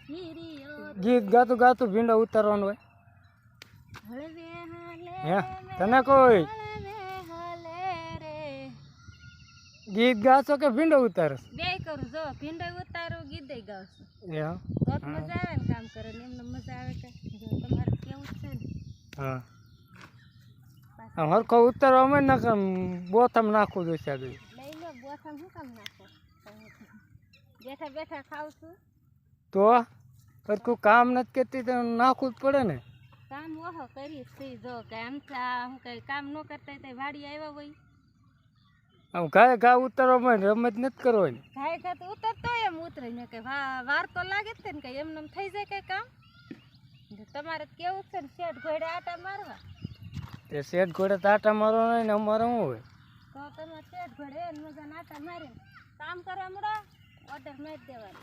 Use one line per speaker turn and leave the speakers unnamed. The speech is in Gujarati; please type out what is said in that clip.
ગીત ગાતું ગાતું ભીંડા ઉતારવાનું હોય હે તને કોઈ ગીત ગાશો કે ભીંડો ઉતારો
બે કરું જો ભીંડો ઉતારું ગીત ગાઉં છું તો મજા આવે ને કામ કરે ને એમને મજા આવે કે તમારે કેવું છે ને
હા આમ હરખો ઉતારવા ને બોથમ નાખવું જોઈશે આગળ
લઈ લો બોથમ શું કામ નાખો બેઠા બેઠા ખાવ છું
તો હરખું કામ નથી કરતી તો નાખવું જ પડે ને
કામ ઓહો કરીશ જો કે આમ હું કઈ કામ ન કરતા તો વાડી આવ્યા હોય
આમ ઘાય ઘા ઉતારવામાં રમત નથી કરવાની
ઘાય ઘા તો ઉતરતો એમ ઉતરે ને કે વાર તો લાગે જ ને કઈ એમને થઈ જાય કઈ કામ તમારે કેવું છે ને શેઠ ઘોડે આટા મારવા
તે શેઠ ઘોડે તો આટા મારવાનો હોય ને અમારે શું હોય
તો તમે શેઠ ઘોડે મજા આટા મારીને કામ કરવા મળો ઓર્ડર મારી દેવાનો